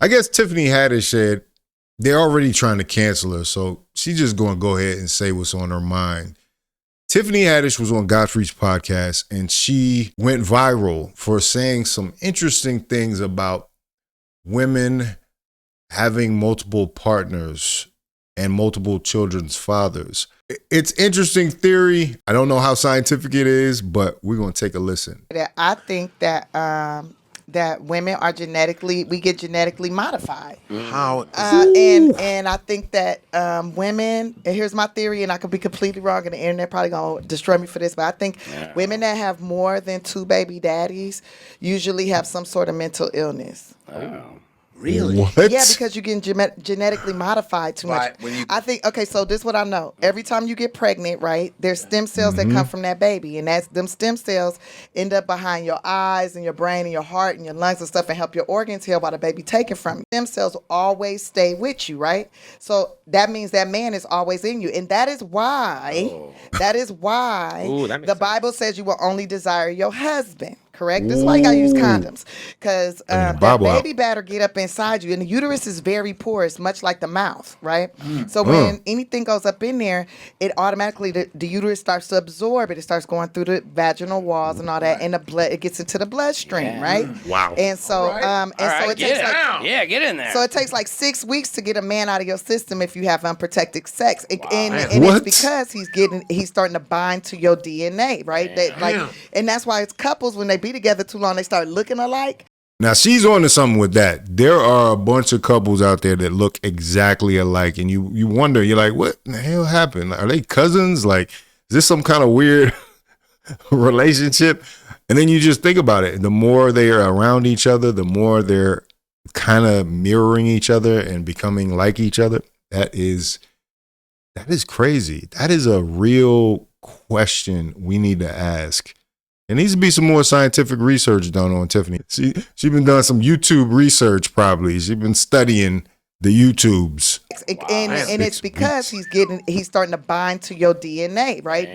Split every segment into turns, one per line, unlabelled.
I guess Tiffany Haddish said they're already trying to cancel her, so she's just going to go ahead and say what's on her mind. Tiffany Haddish was on Godfrey's podcast, and she went viral for saying some interesting things about women having multiple partners and multiple children's fathers. It's interesting theory. I don't know how scientific it is, but we're going to take a listen.
I think that that women are we get genetically modified.
How?
And I think that women, and here's my theory, and I could be completely wrong, and the internet probably gonna destroy me for this, but I think women that have more than 2 baby daddies usually have some sort of mental illness.
Oh. Really?
What?
Yeah, because you're getting genetically modified too much. I think, okay, so this is what I know. Every time you get pregnant, right, there's stem cells that come from that baby. And them stem cells end up behind your eyes and your brain and your heart and your lungs and stuff and help your organs heal while the baby taken from you. Stem cells will always stay with you, right? So that means that man is always in you. And that is why, the Bible says you will only desire your husband. Correct? This is why you gotta use condoms. Because that baby better get up inside you. And the uterus is very porous, much like the mouth, right? So when anything goes up in there, it automatically, the uterus starts to absorb it. It starts going through the vaginal walls and all that. And the blood, it gets into the bloodstream, right?
Wow.
And so, so it takes
get in there.
So it takes like 6 weeks to get a man out of your system if you have unprotected sex. And it's because he's starting to bind to your DNA, right? And that's why it's couples, when they be together too long, they start looking alike.
Now, she's on to something with that. There are a bunch of couples out there that look exactly alike, and you wonder, you're like, what the hell happened? Are they cousins? Like, is this some kind of weird relationship? And then you just think about it. The more they are around each other, the more they're kind of mirroring each other and becoming like each other. That is crazy. That is a real question we need to ask. There needs to be some more scientific research done on Tiffany. She's been doing some YouTube research probably. She's been studying the YouTubes.
And it's because he's starting to bind to your DNA, right?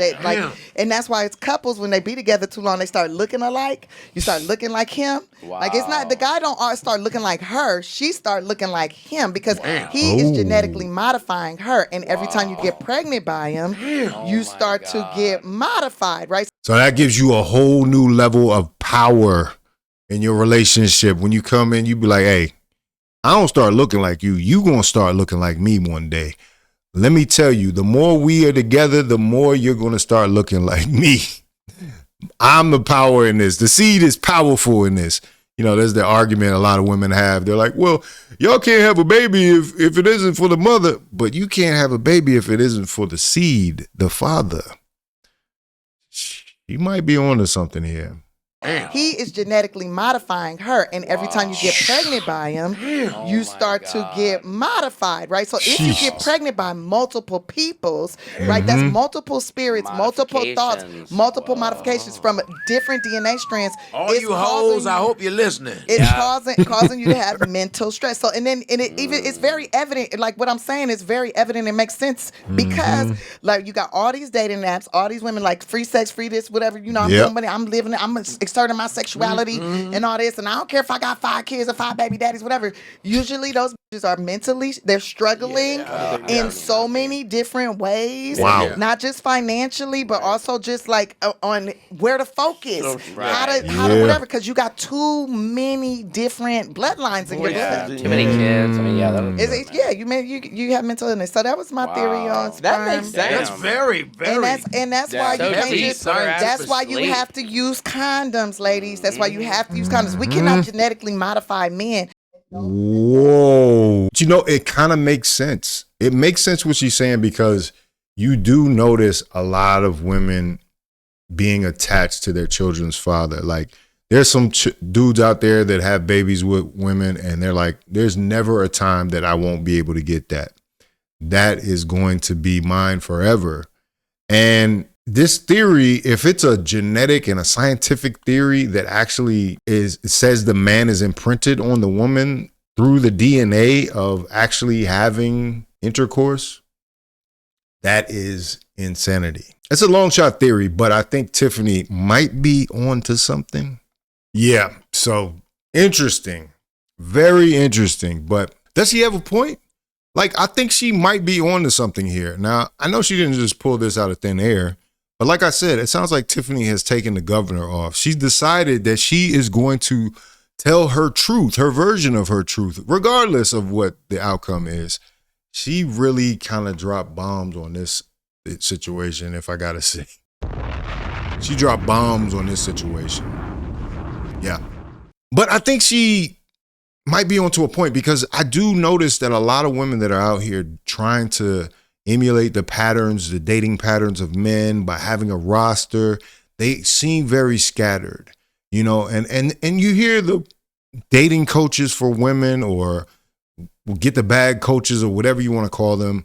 And that's why it's couples, when they be together too long, they start looking alike. You start looking like him. Wow. Like, it's not, the guy don't start looking like her. She start looking like him because he is genetically modifying her. And every time you get pregnant by him, you start to get modified, right?
So that gives you a whole new level of power in your relationship. When you come in, you be like, hey, I don't start looking like you. You gonna start looking like me one day. Let me tell you, the more we are together, the more you're gonna start looking like me. I'm the power in this. The seed is powerful in this. You know, there's the argument a lot of women have. They're like, well, y'all can't have a baby if it isn't for the mother, but you can't have a baby if it isn't for the seed, the father. You might be onto something here.
He is genetically modifying her, and every time you get pregnant by him, you start to get modified, right? So if you get pregnant by multiple peoples, right, that's multiple spirits, multiple thoughts, multiple modifications from different DNA strands.
All you hoes, I hope you're listening.
It's causing you to have mental stress. So it's very evident. Like what I'm saying is very evident. It makes sense because like you got all these dating apps, all these women like free sex, free this, whatever. You know, I'm doing money, I'm living it, I'm exerting my sexuality and all this, and I don't care if I got 5 kids or 5 baby daddies, whatever. Usually those bitches are mentally, they're struggling in so many different ways.
Wow.
Not just financially, but also just like on where to focus, how to whatever, because you got too many different bloodlines in your blood.
Too many kids. I mean,
you have mental illness. So that was my theory on sperm.
That makes sense. That's very, very.
And that's why you can't just. That's why you have to use condoms, ladies. That's why you have to use condoms. We cannot genetically modify men.
Whoa. You know, it kind of makes sense. It makes sense what she's saying because you do notice a lot of women being attached to their children's father. Like, there's some dudes out there that have babies with women and they're like, there's never a time that I won't be able to get that. That is going to be mine forever. And this theory, if it's a genetic and a scientific theory that actually says the man is imprinted on the woman through the DNA of actually having intercourse, that is insanity. It's a long shot theory, but I think Tiffany might be on to something. Yeah, so interesting. Very interesting. But does he have a point? Like, I think she might be on to something here. Now, I know she didn't just pull this out of thin air, but like I said, it sounds like Tiffany has taken the governor off. She's decided that she is going to tell her truth, her version of her truth, regardless of what the outcome is. She really kind of dropped bombs on this situation, if I gotta say. She dropped bombs on this situation. Yeah. But I think she might be onto a point, because I do notice that a lot of women that are out here trying to emulate the patterns, the dating patterns of men by having a roster, they seem very scattered, you know, and you hear the dating coaches for women, or get the bag coaches, or whatever you want to call them.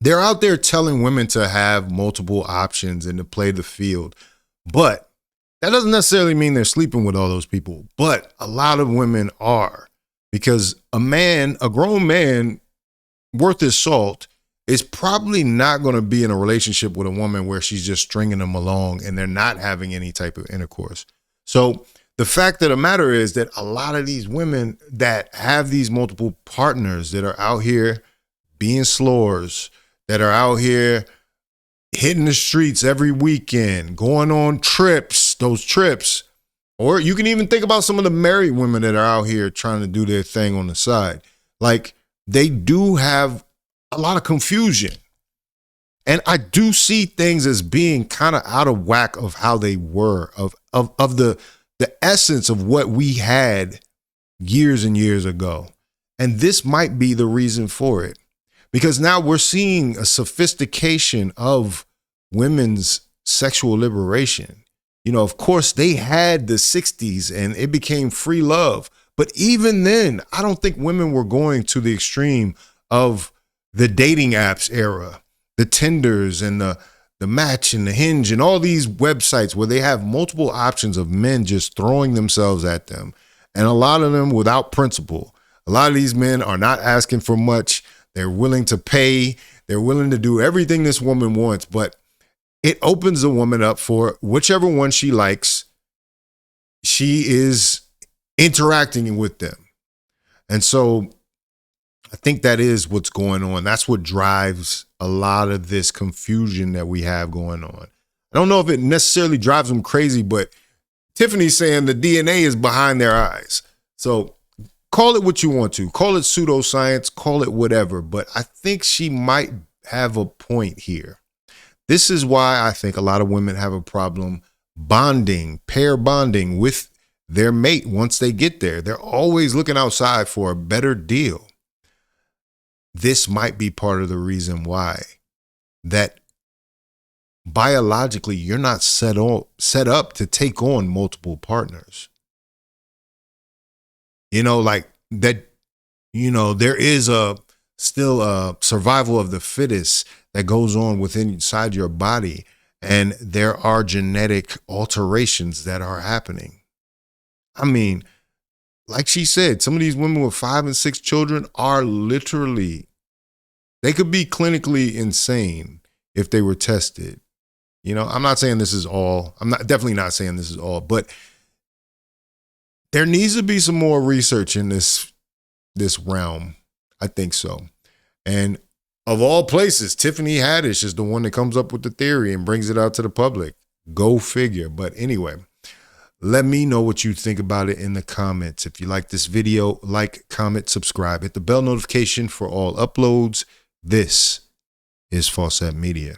They're out there telling women to have multiple options and to play the field. But that doesn't necessarily mean they're sleeping with all those people. But a lot of women are, because a man, a grown man worth his salt, is probably not going to be in a relationship with a woman where she's just stringing them along and they're not having any type of intercourse. So the fact of the matter is that a lot of these women that have these multiple partners, that are out here being slores, that are out here hitting the streets every weekend, going on trips, those trips, or you can even think about some of the married women that are out here trying to do their thing on the side. Like, they do have a lot of confusion. And I do see things as being kind of out of whack of how they were, of the essence of what we had years and years ago. And this might be the reason for it, because now we're seeing a sophistication of women's sexual liberation. You know, of course, they had the 60s and it became free love. But even then, I don't think women were going to the extreme of the dating apps era, the Tinders and the Match and the Hinge and all these websites where they have multiple options of men just throwing themselves at them. And a lot of them without principle. A lot of these men are not asking for much. They're willing to pay. They're willing to do everything this woman wants. But it opens the woman up for whichever one she likes. She is interacting with them. And so I think that is what's going on. That's what drives a lot of this confusion that we have going on. I don't know if it necessarily drives them crazy, but Tiffany's saying the DNA is behind their eyes. So call it what you want to. Call it pseudoscience, call it whatever. But I think she might have a point here. This is why I think a lot of women have a problem bonding, pair bonding with their mate once they get there. They're always looking outside for a better deal. This might be part of the reason why, that biologically you're not set up to take on multiple partners. You know, like that, you know, there is still a survival of the fittest that goes on inside your body. And there are genetic alterations that are happening. I mean, like she said, some of these women with 5 and 6 children are literally, they could be clinically insane if they were tested. You know, I'm not saying this is all. Definitely not saying this is all, but there needs to be some more research in this realm. I think so. And of all places, Tiffany Haddish is the one that comes up with the theory and brings it out to the public. Go figure. But anyway, let me know what you think about it in the comments. If you like this video, like, comment, subscribe. Hit the bell notification for all uploads. This is Fawcett Media.